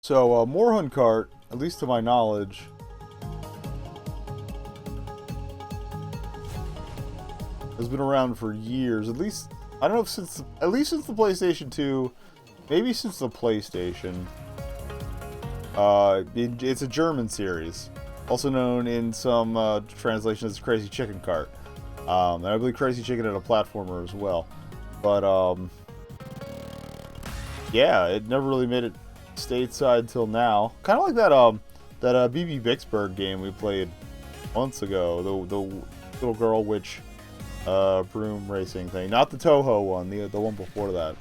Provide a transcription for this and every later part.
So, Moorhuhn Kart, at least to my knowledge, has been around for years. At least, I don't know if at least since the PlayStation 2, maybe since the PlayStation. It's a German series, also known in some translations as Crazy Chicken Kart. And I believe Crazy Chicken had a platformer as well. But, yeah, it never really made it stateside till now. Kind of like that BB Bixburg game we played months ago. The little girl witch broom racing thing. Not the Toho one, the one before that.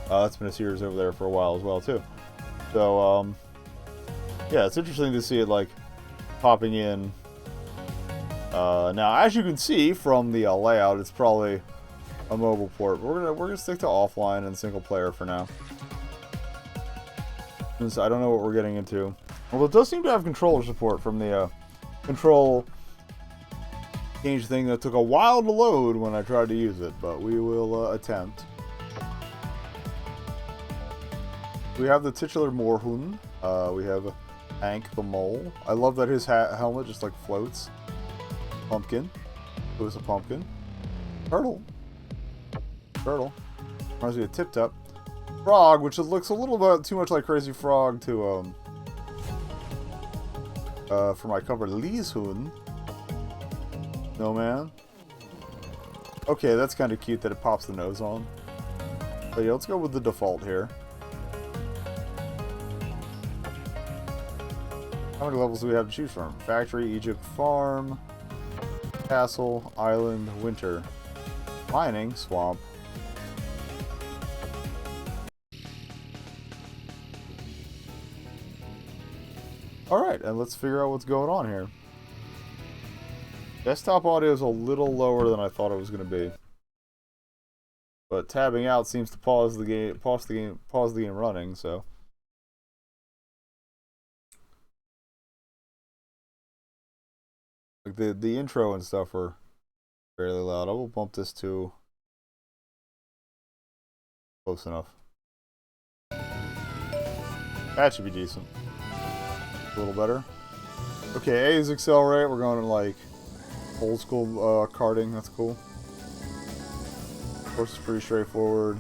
That's been a series over there for a while as well, too. So, yeah, it's interesting to see it, like, popping in. Now, as you can see from the layout, it's probably a mobile port. But we're gonna stick to offline and single player for now. Since I don't know what we're getting into. Although it does seem to have controller support from the control change thing that took a while to load when I tried to use it, but we will attempt. We have the titular Moorhuhn. We have Hank the Mole. I love that his helmet just like floats. Pumpkin. Who's a pumpkin? Turtle. Turtle. Reminds me of Tip Top. Frog, which looks a little bit too much like Crazy Frog to for my cover. Leeshoon. No man. Okay, that's kind of cute that it pops the nose on. But yeah, let's go with the default here. How many levels do we have to choose from? Factory, Egypt, Farm, Castle, Island, Winter, Mining, Swamp. Alright, and let's figure out what's going on here. Desktop audio is a little lower than I thought it was going to be. But tabbing out seems to pause the game running, so. Like the intro and stuff are fairly loud. I will bump this to close enough. That should be decent. A little better. Okay, A is accelerate. We're going to like old school karting. That's cool. Of course, it's pretty straightforward.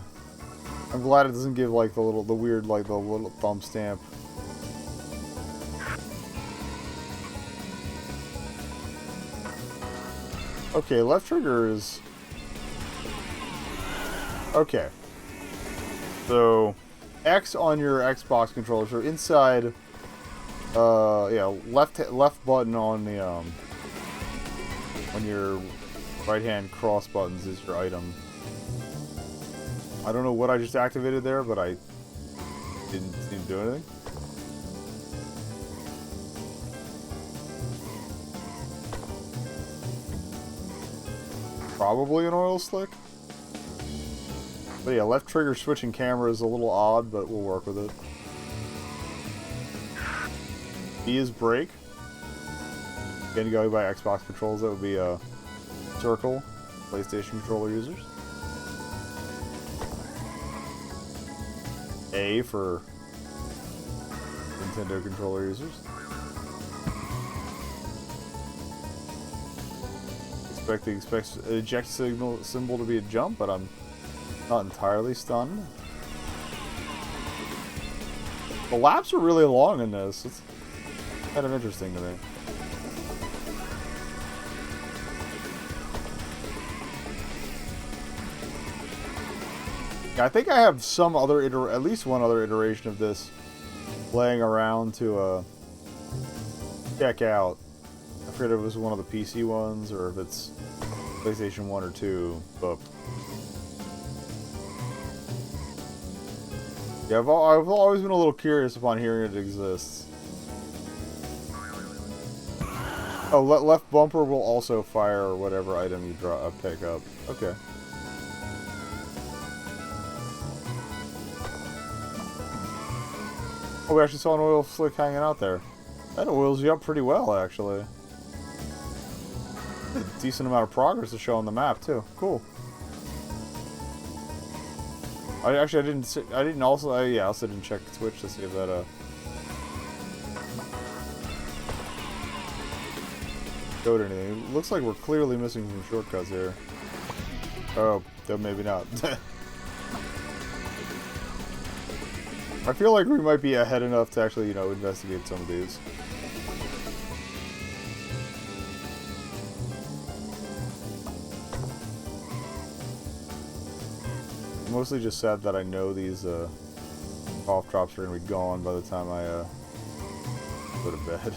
I'm glad it doesn't give like the weird like the little thumb stamp. Okay, left trigger is okay. So X on your Xbox controller. So inside. Yeah, left button on the on your right hand cross buttons is your item. I don't know what I just activated there, but I didn't seem to do anything. Probably an oil slick. But yeah, left trigger switching camera is a little odd, but we'll work with it. B is brake. Again, going by Xbox controls, that would be a circle. PlayStation controller users. A for Nintendo controller users. Expect the eject symbol to be a jump, but I'm not entirely stunned. The laps are really long in this. It's kind of interesting to me. Yeah, I think I have some other at least one other iteration of this laying around to check out. I forget if it was one of the PC ones or if it's PlayStation 1 or 2, but yeah, I've always been a little curious upon hearing it exists. Oh, left bumper will also fire whatever item you pick up. Okay. Oh, we actually saw an oil slick hanging out there. That oils you up pretty well, actually. A decent amount of progress to show on the map, too. Cool. I didn't also, yeah, I also didn't check Twitch to see if that, showed anything. It looks like we're clearly missing some shortcuts here. Oh, then maybe not. I feel like we might be ahead enough to actually, you know, investigate some of these. I'm mostly just sad that I know these off drops are gonna be gone by the time I go to bed.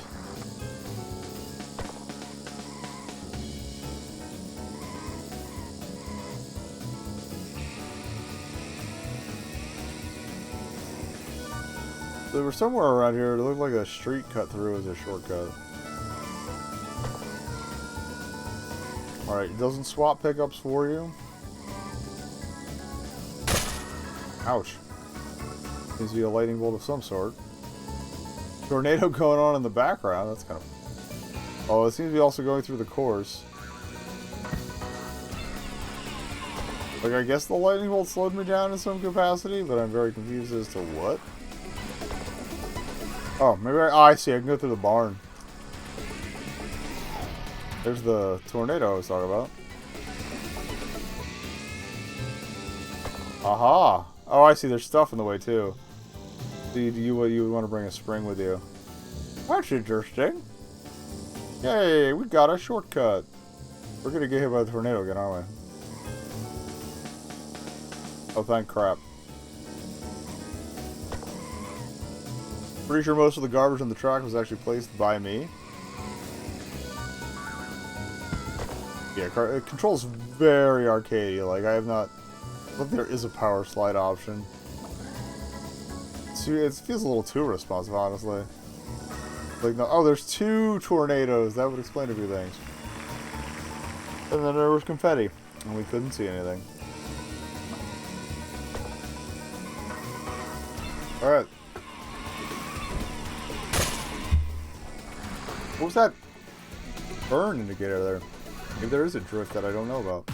There was somewhere around here, it looked like a street cut through as a shortcut. Alright, it doesn't swap pickups for you. Ouch. Seems to be a lightning bolt of some sort. Tornado going on in the background, that's kind of... Oh, it seems to be also going through the course. Like, I guess the lightning bolt slowed me down in some capacity, but I'm very confused as to what. Oh, maybe I see. I can go through the barn. There's the tornado I was talking about. Aha! Oh, I see. There's stuff in the way, too. So you would want to bring a spring with you. That's interesting. Yay, we got a shortcut. We're going to get hit by the tornado again, aren't we? Oh, thank crap. Pretty sure most of the garbage on the track was actually placed by me. Yeah, it controls very arcadey. Like, I have not... Look, there is a power slide option. It feels a little too responsive, honestly. Like, no, oh, there's 2 tornadoes. That would explain a few things. And then there was confetti, and we couldn't see anything. Alright. What was that burn indicator there? Maybe there is a drift that I don't know about.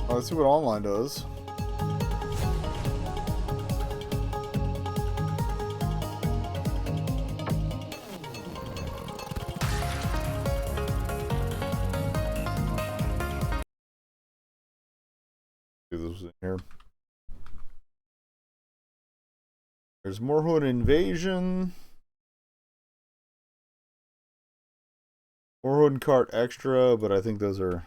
Let's see what online does. This was in here. There's Moorhuhn Invasion. Moorhuhn Kart Extra, but I think those are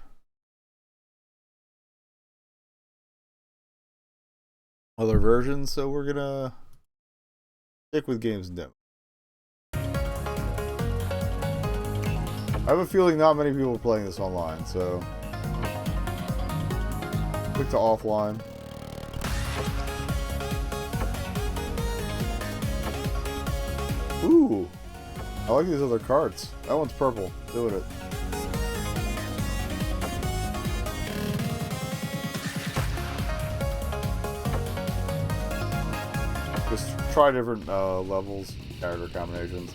other versions, so we're gonna stick with games and demo. I have a feeling not many people are playing this online, so click to offline. Ooh, I like these other carts. That one's purple. Doing it. Just try different levels, character combinations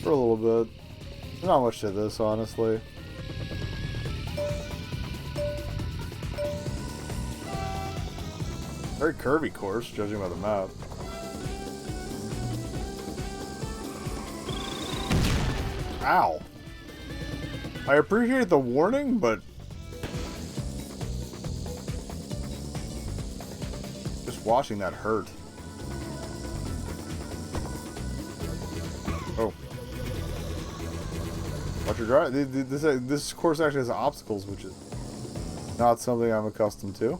for a little bit. There's not much to this, honestly. Very curvy course, judging by the map. Ow. I appreciate the warning, but just watching that hurt. Oh. Watch your drive. This course actually has obstacles, which is not something I'm accustomed to.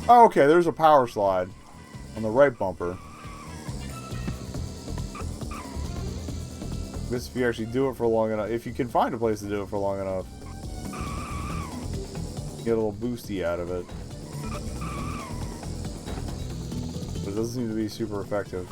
Oh, okay, there's a power slide on the right bumper. This if you actually do it for long enough. If you can find a place to do it for long enough. Get a little boosty out of it. But it doesn't seem to be super effective.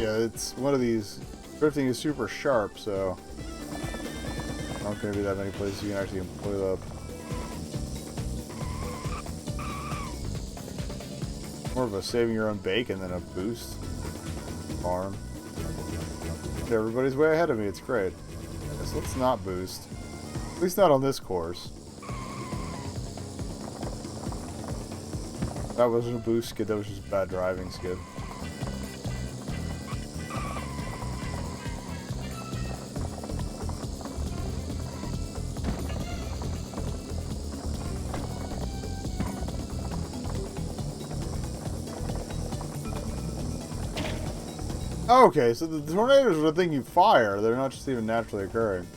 yeah, it's one of these. Drifting is super sharp, so not going to be that many places you can actually employ that. More of a saving your own bacon than a boost farm. Everybody's way ahead of me. It's great. So let's not boost. At least not on this course. That wasn't a boost skid. That was just a bad driving skid. Okay, so the tornadoes are the thing you fire. They're not just even naturally occurring.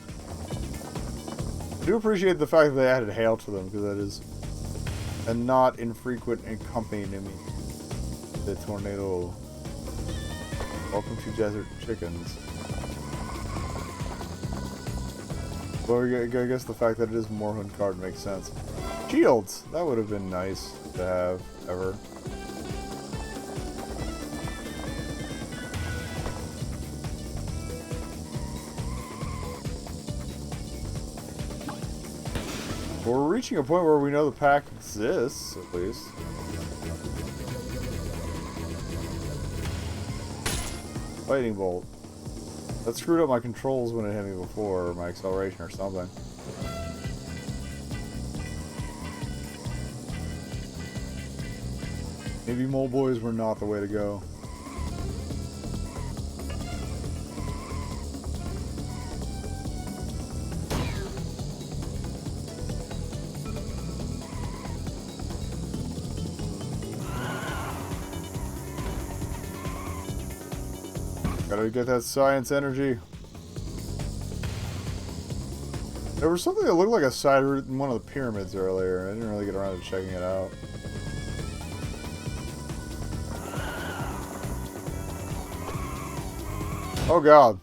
I do appreciate the fact that they added hail to them, because that is a not infrequent accompaniment to the tornado. Welcome to Desert Chickens. Well, I guess the fact that it is Moorhuhn Kart makes sense. Shields! That would have been nice to have, ever. Well, we're reaching a point where we know the pack exists, at least. Lightning bolt. That screwed up my controls when it hit me before, or my acceleration or something. Maybe mole boys were not the way to go. Gotta get that science energy. There was something that looked like a side route in one of the pyramids earlier. I didn't really get around to checking it out. Oh god.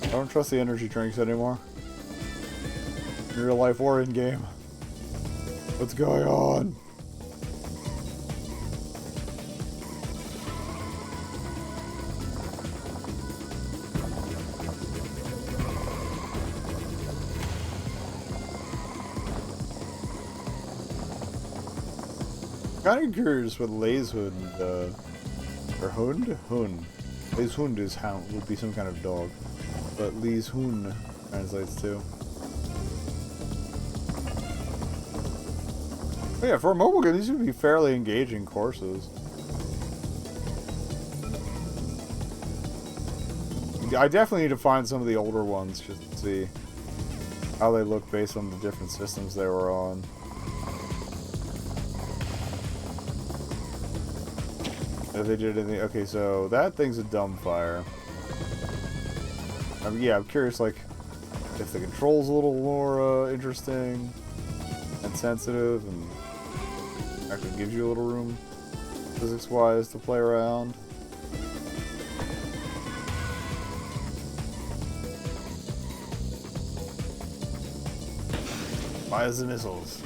I don't trust the energy drinks anymore. In real life or in game. What's going on? Kind of curious what Leishund, or Hund? Hun. Leishund is hound, would be some kind of dog. But Leishund translates to. But yeah, for a mobile game, these would be fairly engaging courses. I definitely need to find some of the older ones just to see how they look based on the different systems they were on. If they did anything. Okay, so that thing's a dumb fire. Yeah, I'm curious, like, if the control's a little more interesting and sensitive and actually gives you a little room physics-wise to play around. Fire the missiles.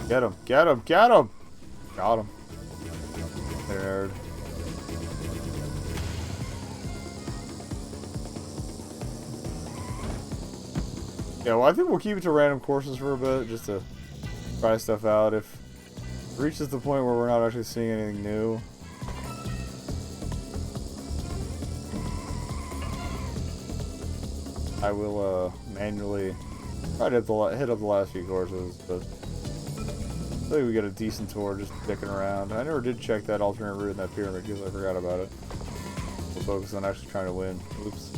Get him, get him, get him! Got him. Nerd. Yeah, well, I think we'll keep it to random courses for a bit, just to try stuff out. If it reaches the point where we're not actually seeing anything new, I will manually try to hit up the last few courses, but I think we get a decent tour just dicking around. I never did check that alternate route in that pyramid because I forgot about it. We'll focus on actually trying to win. Oops.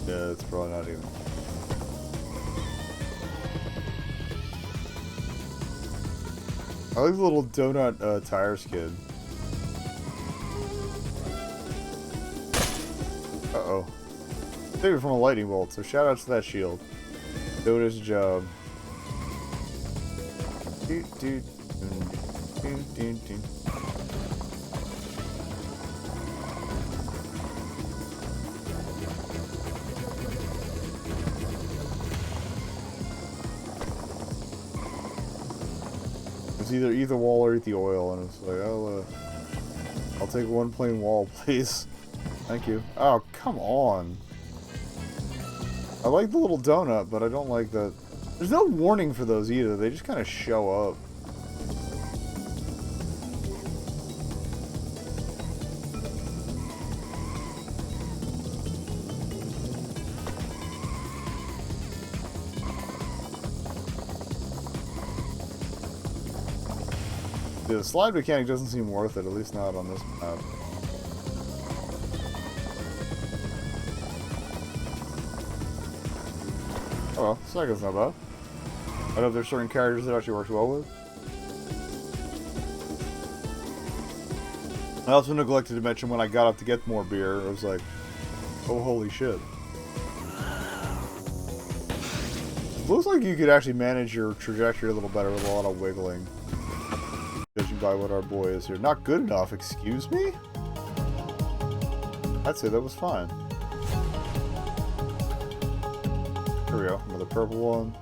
Yeah, it's probably not even. I like the little donut tire skid. Uh-oh. Saved it from a lightning bolt, so shout out to that shield. Doing his job. was either eat the wall or eat the oil, and it's like, I'll take one plain wall, please. Thank you. Oh, come on. I like the little donut, but I don't like the... There's no warning for those either. They just kind of show up. Yeah, the slide mechanic doesn't seem worth it, at least not on this map. Oh well, second's not bad. I know there's certain characters that actually works well with. I also neglected to mention when I got up to get more beer, I was like, oh holy shit. Looks like you could actually manage your trajectory a little better with a lot of wiggling. Judging by what our boy is here. Not good enough, excuse me? I'd say that was fine. Here we go, another purple one.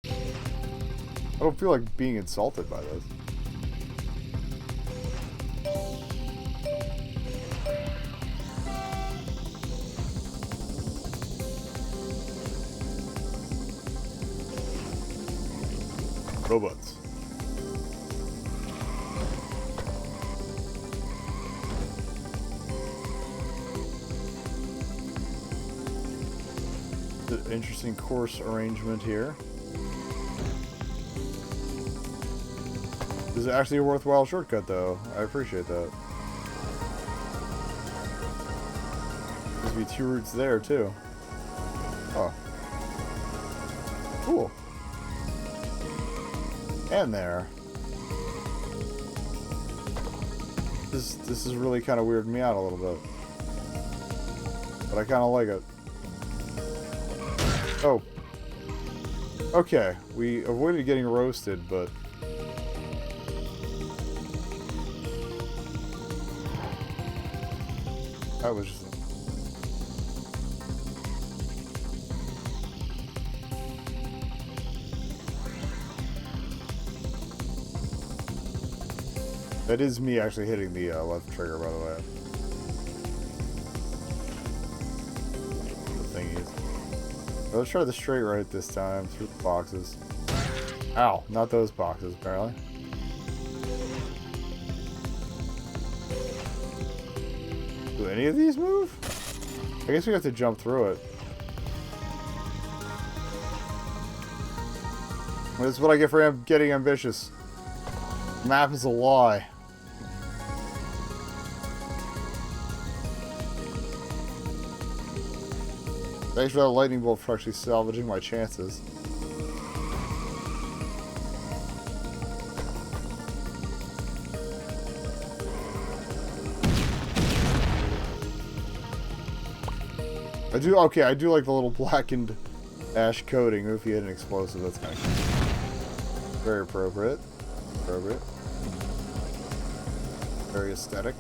I don't feel like being insulted by this. Robots. Interesting course arrangement here. This is actually a worthwhile shortcut, though. I appreciate that. There's be 2 routes there, too. Oh. Cool. And there. This is really kind of weirding me out a little bit. But I kind of like it. Oh. Okay. We avoided getting roasted, but... That was just... That is me actually hitting the left trigger, by the way. The thingies. Let's try the straight right this time, through the boxes. Ow, not those boxes, apparently. Do any of these move? I guess we have to jump through it. This is what I get for getting ambitious. Map is a lie. Thanks for that lightning bolt for actually salvaging my chances. I do like the little blackened ash coating if you hit an explosive. That's kind of cool. Very appropriate. Very aesthetic.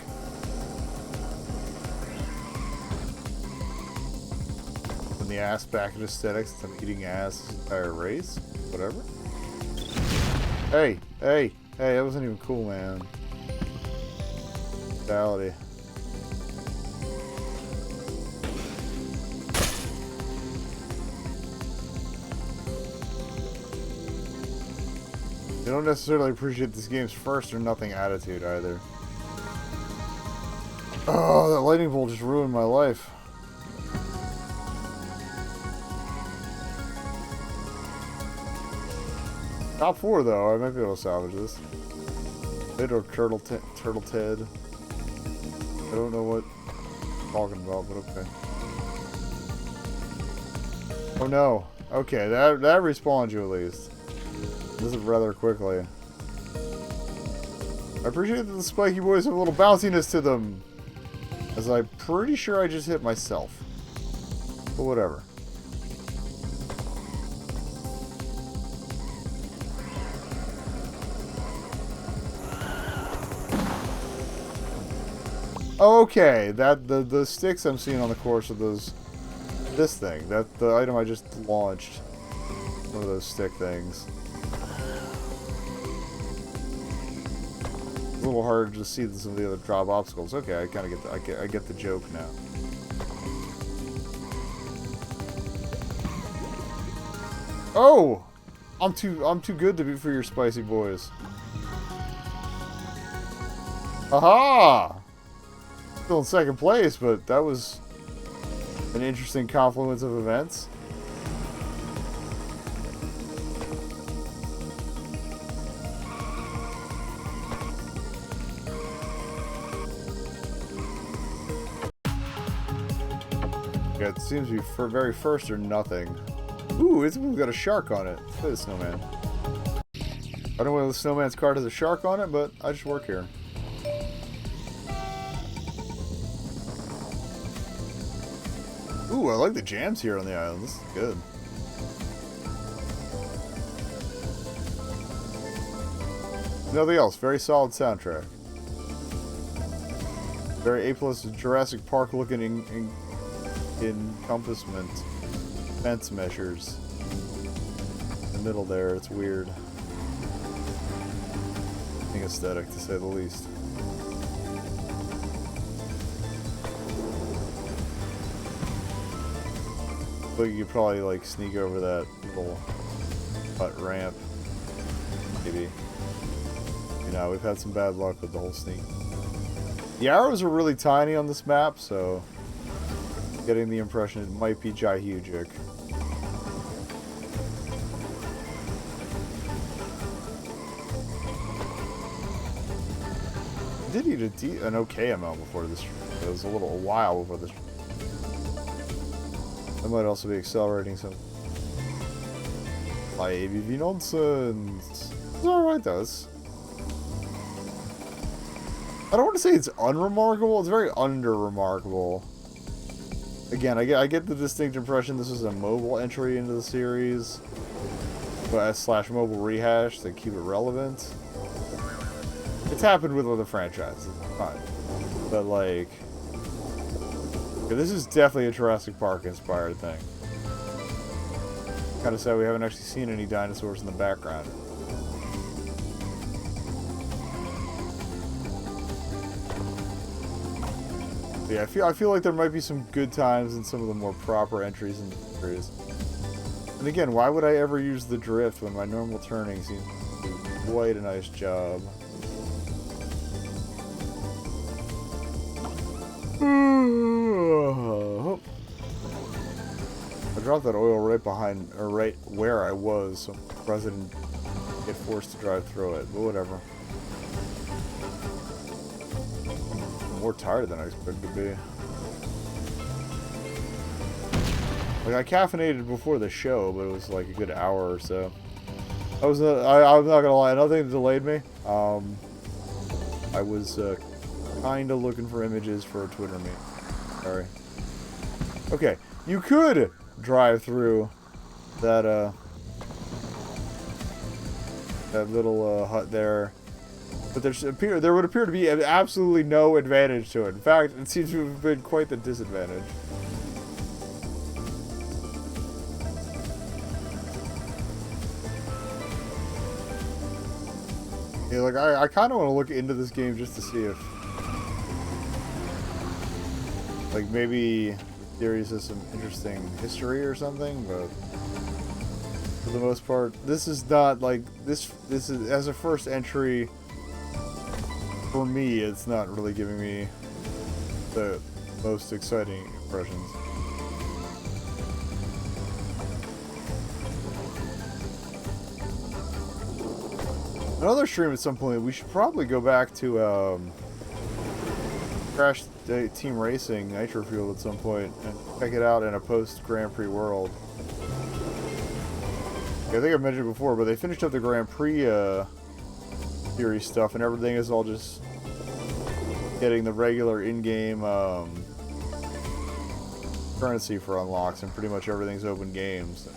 Putting the ass back in aesthetics since I'm eating ass this entire race. Whatever. Hey, that wasn't even cool, man. Fatality. You don't necessarily appreciate this game's first or nothing attitude either. Oh, that lightning bolt just ruined my life. Top 4 though, I might be able to salvage this. Or Turtle Ted. I don't know what I'm talking about, but okay. Oh no. Okay, that respawned you at least. This is rather quickly. I appreciate that the spiky boys have a little bounciness to them. As I'm pretty sure I just hit myself. But whatever. Okay, the sticks I'm seeing on the course of this thing. That the item I just launched. One of those stick things. a little harder to see than some of the other drop obstacles. Okay, I kind of get I get the joke now. Oh, I'm too good to be for your spicy boys. Aha! Still in second place, but that was an interesting confluence of events. Yeah, it seems to be for very first or nothing. Ooh, it's got a shark on it. Look at the snowman. I don't know whether the snowman's card has a shark on it, but I just work here. Ooh, I like the jams here on the island. This is good. Nothing else. Very solid soundtrack. Very A+ Jurassic Park looking encompassment. Fence measures. In the middle there, it's weird. Aesthetic, to say the least. But you could probably like sneak over that little butt ramp. Maybe. You know, we've had some bad luck with the whole sneak. The arrows are really tiny on this map, so getting the impression it might be Jai-Hugic. I did eat an okay amount before this. It was a while before this. I might also be accelerating some. My ABV nonsense. It's alright though. I don't want to say it's unremarkable. It's very under-remarkable. Again, I get the distinct impression this is a mobile entry into the series, but / mobile rehash to keep it relevant. It's happened with other franchises. It's fine, but like, yeah, this is definitely a Jurassic Park inspired thing. Kind of sad we haven't actually seen any dinosaurs in the background. Yeah, I feel like there might be some good times in some of the more proper entries in the series. And again, why would I ever use the drift when my normal turning seems to do quite a nice job? I dropped that oil right behind, or right where I was, so President get forced to drive through it, but whatever. More tired than I expected to be. Like, I caffeinated before the show, but it was like a good hour or so. I'm not gonna lie, nothing delayed me. I was kinda looking for images for a Twitter meme. Sorry. Okay, you could drive through that that little hut there. But there would appear to be absolutely no advantage to it. In fact, it seems to have been quite the disadvantage. Yeah, like, I kind of want to look into this game just to see if, like, maybe the series has some interesting history or something, but for the most part, this is not, like, this is, as a first entry, for me, it's not really giving me the most exciting impressions. Another stream at some point, we should probably go back to Crash Team Racing Nitro Fuel at some point and check it out in a post-Grand Prix world. Yeah, I think I mentioned it before, but they finished up the Grand Prix series stuff, and everything is all just getting the regular in-game currency for unlocks, and pretty much everything's open games.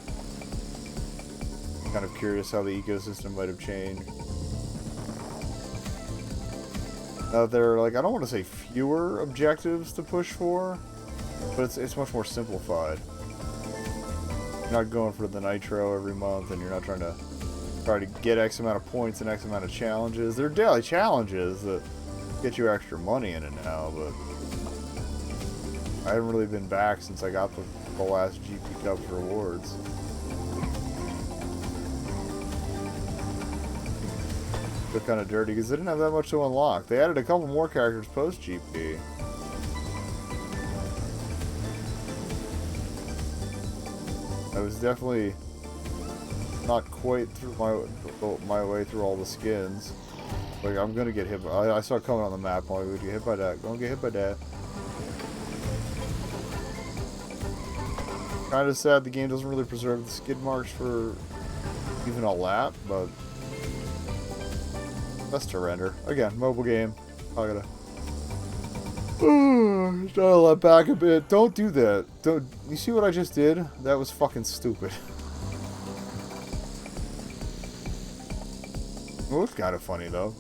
Kind of curious how the ecosystem might have changed. Now there are, like, I don't want to say fewer objectives to push for, but it's much more simplified. You're not going for the nitro every month, and you're not trying to try to get X amount of points and X amount of challenges. They're daily challenges that get you extra money in it now, but I haven't really been back since I got the last GP Cup rewards. They're kind of dirty because they didn't have that much to unlock. They added a couple more characters post GP. I was definitely not quite through my way through all the skins. Like, I'm gonna get hit by, I saw it coming on the map. I'm like, we get hit by that. Gonna get hit by that. Kind of sad the game doesn't really preserve the skid marks for even a lap, but that's to render. Again, mobile game. I gotta try to let back a bit. Don't do that. Don't. You see what I just did? That was fucking stupid. Well, it's kind of funny though.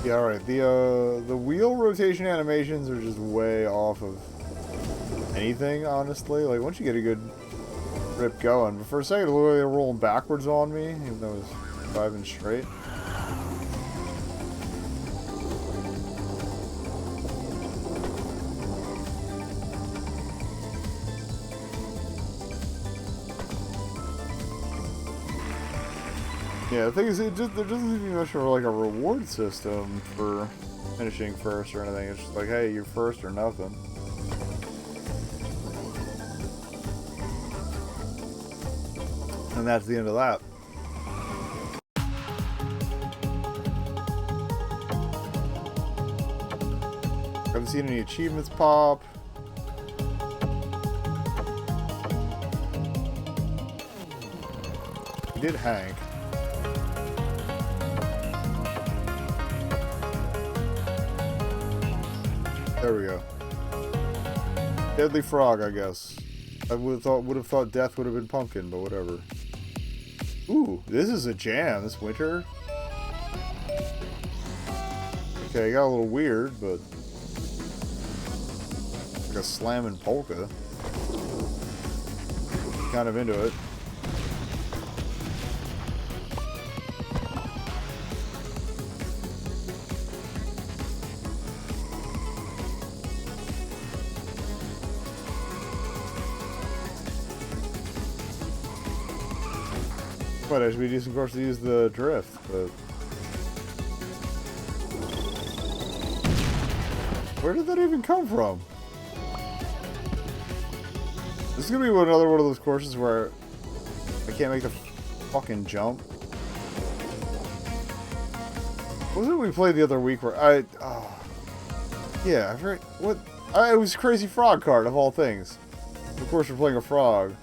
Yeah, alright. The wheel rotation animations are just way off of anything, honestly. Like, once you get a good rip going. But for a second, it looked like they were rolling backwards on me, even though it was driving straight. Yeah, the thing is, there doesn't seem to be much of like a reward system for finishing first or anything. It's just like, hey, you're first or nothing. And that's the end of that. Haven't seen any achievements pop. We did Hank. There we go. Deadly Frog, I guess. I would have thought Death would have been Pumpkin, but whatever. Ooh, this is a jam this winter. Okay, it got a little weird, but like a slamming polka. Kind of into it. But it should be a decent course to use the drift, but where did that even come from? This is gonna be another one of those courses where I can't make the fucking jump. What was it we played the other week where yeah, I forget what. It was Crazy Frog Kart of all things. Of course, we're playing a frog.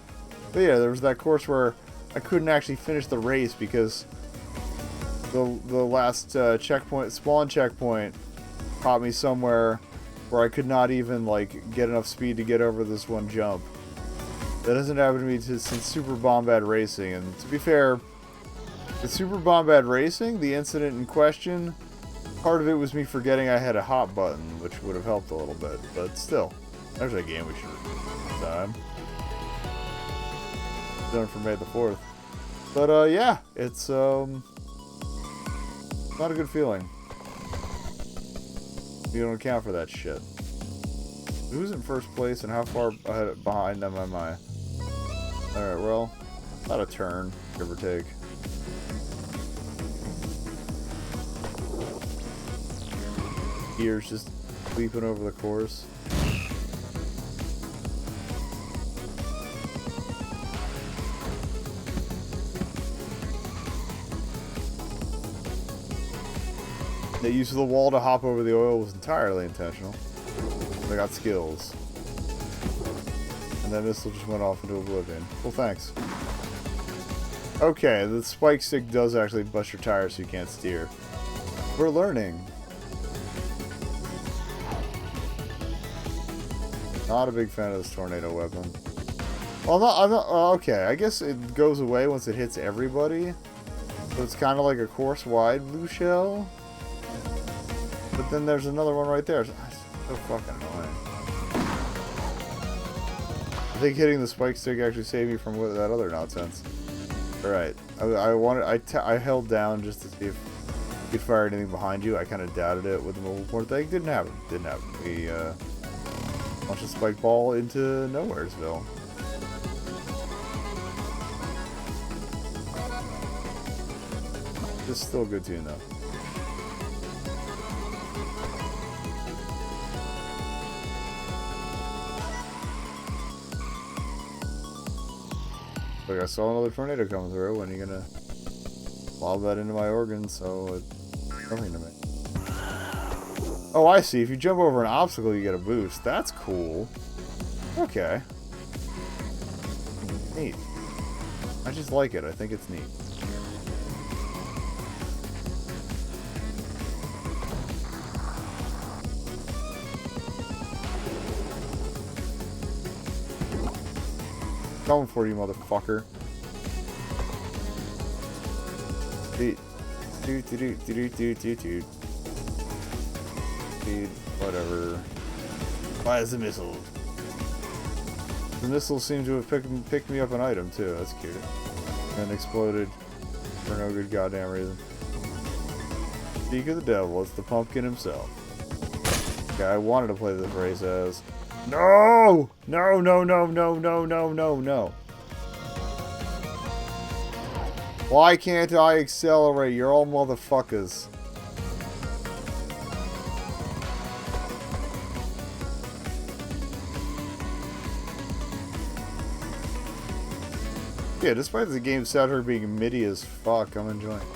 But yeah, there was that course where I couldn't actually finish the race because the last spawn checkpoint caught me somewhere where I could not even like get enough speed to get over this one jump. That hasn't happened to me since Super Bombad Racing, and to be fair, the Super Bombad Racing, the incident in question, part of it was me forgetting I had a hop button, which would have helped a little bit, but still, there's a game we should have done. Done for May the 4th. But yeah, it's not a good feeling. You don't account for that shit. Who's in first place and how far behind them am I? Alright, well, about a turn, give or take. Gears just leaping over the course. The use of the wall to hop over the oil was entirely intentional. I got skills. And then this just went off into oblivion. Well, thanks. Okay, the spike stick does actually bust your tires so you can't steer. We're learning. Not a big fan of this tornado weapon. Well, I'm not, okay, I guess it goes away once it hits everybody. So it's kind of like a course-wide blue shell. But then there's another one right there. It's so fucking annoying. I think hitting the spike stick actually saved me from that other nonsense. Alright. I held down just to see if you could fire anything behind you. I kind of doubted it with the mobile port thing. Didn't happen. Didn't happen. We launched a spike ball into Nowheresville. It's still a good tune though. Like I saw another tornado come through. When are you gonna lob that into my organs so it's nothing to me? Oh, I see. If you jump over an obstacle, you get a boost. That's cool. Okay. Neat. I just like it. I think it's neat. Coming for you, motherfucker. Dude, whatever. Why is the missile? The missile seemed to have picked me up an item too. That's cute. And exploded for no good goddamn reason. Speak of the devil, it's the pumpkin himself. Okay, I wanted to play this race as. No! No, no, no, no, no, no, no, no. Why can't I accelerate? You're all motherfuckers. Yeah, despite the game's soundtrack being MIDI as fuck, I'm enjoying it.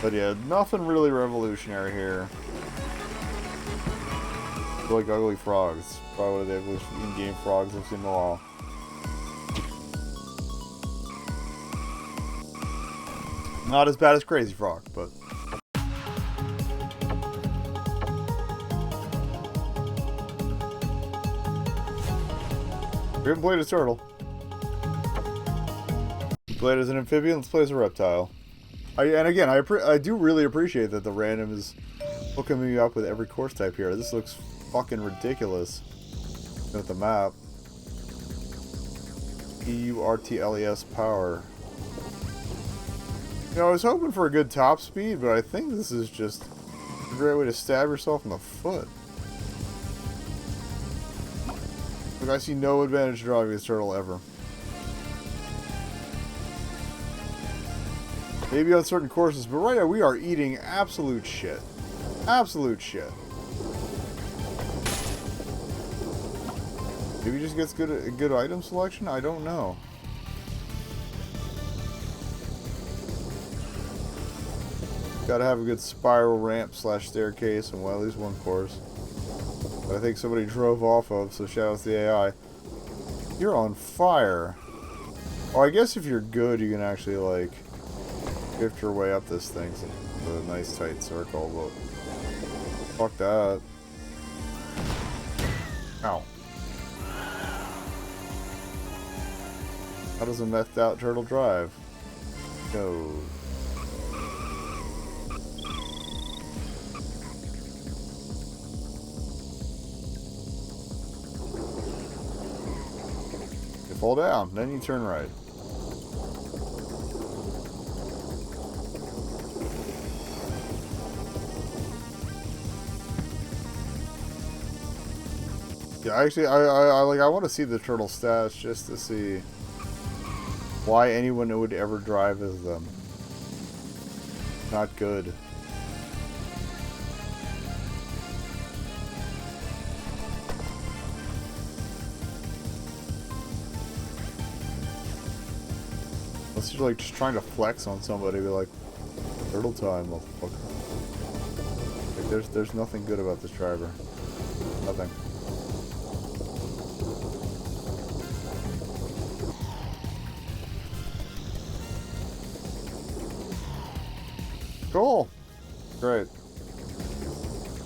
But yeah, nothing really revolutionary here. Like ugly frogs. Probably one of the ugliest in-game frogs I've seen in a while. Not as bad as Crazy Frog, but... We haven't played as turtle. We played as an amphibian, let's play as a reptile. And again, I do really appreciate that the random is hooking me up with every course type here. This looks fucking ridiculous. At the map. EURTLES power. You know, I was hoping for a good top speed, but I think this is just a great way to stab yourself in the foot. Like, I see no advantage driving this turtle ever. Maybe on certain courses, but right now we are eating absolute shit. Absolute shit. Maybe he just gets good item selection? I don't know. Gotta have a good spiral ramp slash staircase and well, at least one course. That I think somebody drove off of, so shout out to the AI. You're on fire. Oh, I guess if you're good, you can actually, like, drift your way up this thing. So it's a nice tight circle, but fuck that. Ow. How does a methed out turtle drive? No. You fall down, then you turn right. Yeah, actually, I want to see the turtle stats just to see why anyone would ever drive as them. Not good. Unless you're like just trying to flex on somebody, be like, turtle time, motherfucker. Like, there's nothing good about this driver. Nothing. Cool. Great.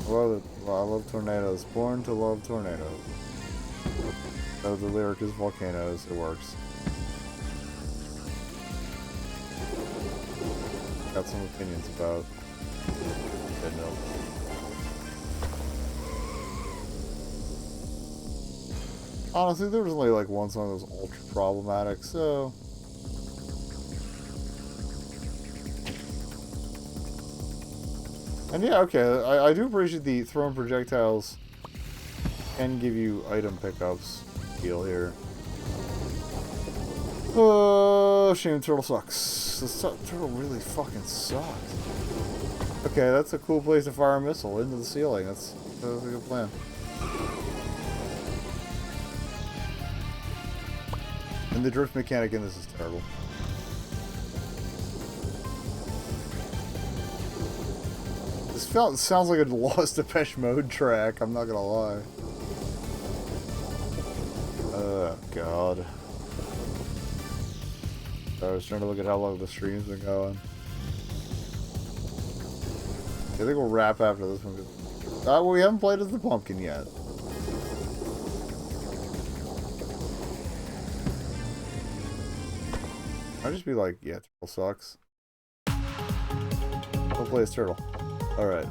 I love it. I love tornadoes. Born to love tornadoes. Oh, the lyric is volcanoes. It works. Got some opinions about. Said no. Honestly, there was only like one song that was ultra problematic, so. And yeah, okay, I do appreciate the thrown projectiles can give you item pickups deal here. Oh, shame turtle sucks. This turtle really fucking sucks. Okay, that's a cool place to fire a missile into the ceiling. That's a good plan. And the drift mechanic in this is terrible. This sounds like a Lost Depeche Mode track, I'm not gonna lie. Oh, God. I was trying to look at how long the stream's been going. I think we'll wrap after this one. Well, we haven't played as the pumpkin yet. I'd just be like, yeah, turtle sucks. Don't play as turtle. Alright, I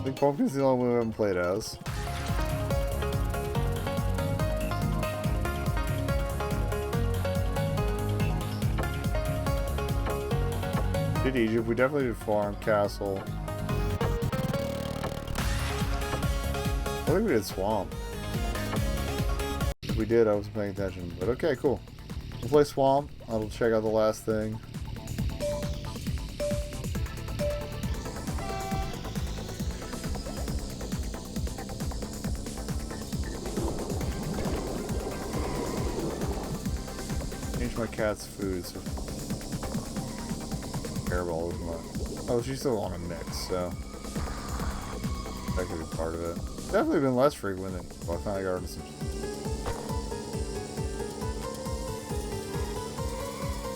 think pumpkin's the only one we haven't played as. Did Egypt, we definitely did farm, castle. I think we did swamp. If we did, I wasn't paying attention. But okay, cool. We'll play swamp. I'll check out the last thing. Change my cat's food. So Hairball is my. Oh, she's still on a mix, so that could be part of it. Definitely been less frequent than. Well, I finally got into some.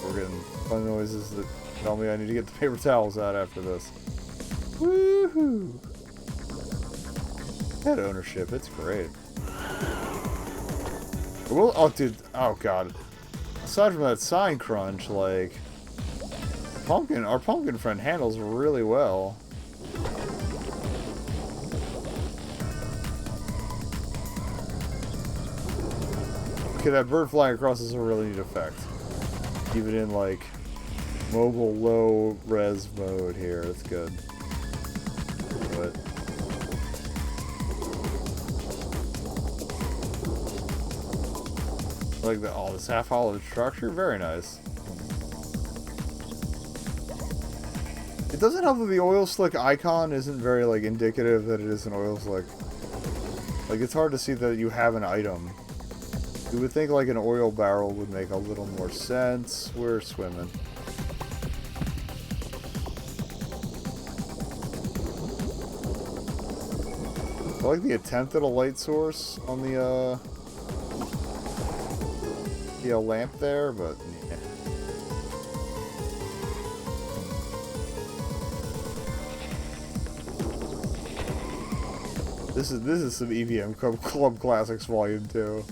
We're getting fun noises that tell me I need to get the paper towels out after this. Woohoo! Pet ownership, it's great. Well, oh, dude, oh god. Aside from that sign crunch, like, our pumpkin friend handles really well. Okay, that bird flying across is a really neat effect. Even in, like, mobile low res mode here, that's good. But like the this half hollow structure, very nice. It doesn't help that the oil slick icon isn't very like indicative that it is an oil slick. Like it's hard to see that you have an item. You would think like an oil barrel would make a little more sense. We're swimming. I like the attempt at a light source on the lamp there, but yeah. This is some EVM Club Classics Volume 2.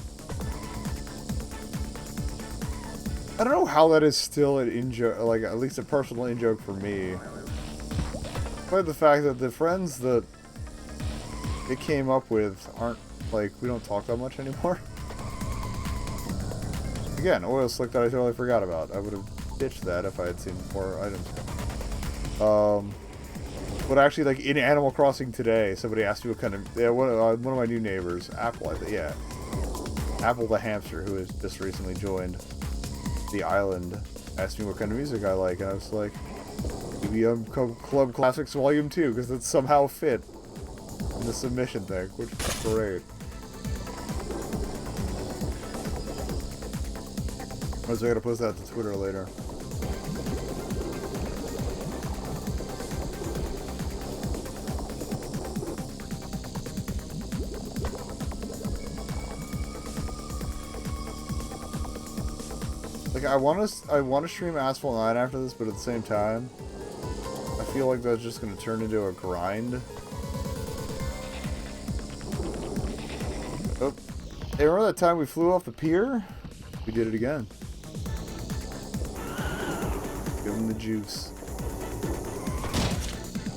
I don't know how that is still an in-joke, like at least a personal in-joke for me. But the fact that the friends that it came up with aren't, like, we don't talk that much anymore. Again, oil slick that I totally forgot about. I would have ditched that if I had seen more items. But actually, like, in Animal Crossing today, somebody asked me what kind of... Yeah, one of my new neighbors, Apple, I think, yeah. Apple the hamster, who has just recently joined the island, asked me what kind of music I like, and I was like, EVM Club Classics Volume 2, because it somehow fit in the submission thing, which is great. I was going to post that to Twitter later. Like I want to stream Asphalt 9 after this, but at the same time, I feel like that's just going to turn into a grind. Oh. Hey, remember that time we flew off the pier? We did it again. Give him the juice.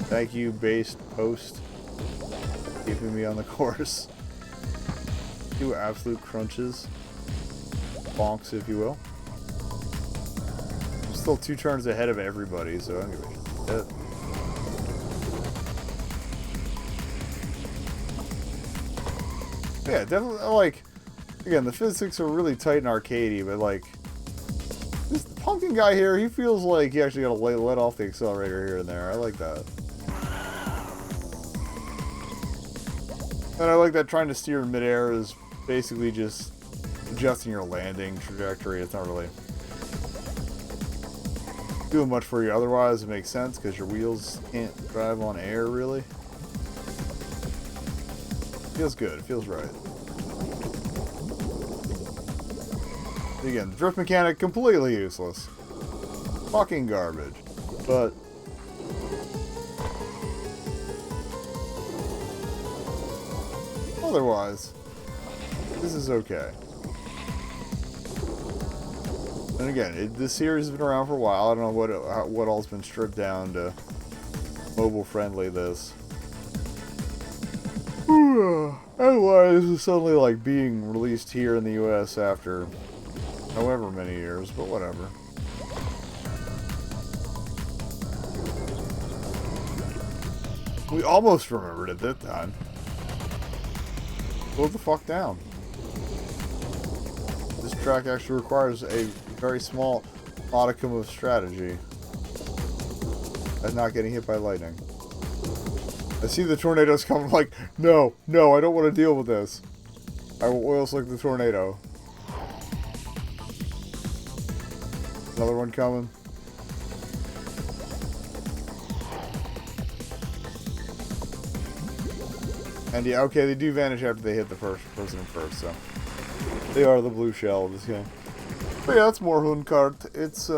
Thank you, based post. Keeping me on the course. 2 absolute crunches. Bonks, if you will. I'm still 2 turns ahead of everybody, so I'm gonna be shit. Yeah, definitely, like, again, the physics are really tight and arcadey, but, like, this pumpkin guy here, he feels like he actually gotta let off the accelerator here and there. I like that. And I like that trying to steer in midair is basically just adjusting your landing trajectory. It's not really doing much for you. Otherwise, it makes sense because your wheels can't drive on air, really. Feels good. It feels right. Again, the drift mechanic, completely useless. Fucking garbage. But otherwise, this is okay. And again, this series has been around for a while. I don't know what all's been stripped down to mobile friendly this. Otherwise, this is suddenly like being released here in the US after however many years, but whatever. We almost remembered it that time. Slow the fuck down. This track actually requires a very small modicum of strategy and not getting hit by lightning. I see the tornadoes coming, like, no, I don't want to deal with this. I will oil slick the tornado. Another one coming. And yeah, okay, they do vanish after they hit the first person first, so they are the blue shell of this game. But yeah, that's Moorhuhn Kart. It's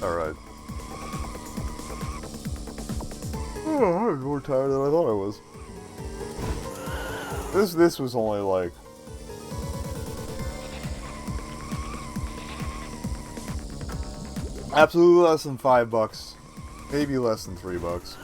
alright. Oh, I was more tired than I thought I was. This was only like absolutely less than $5, maybe less than $3.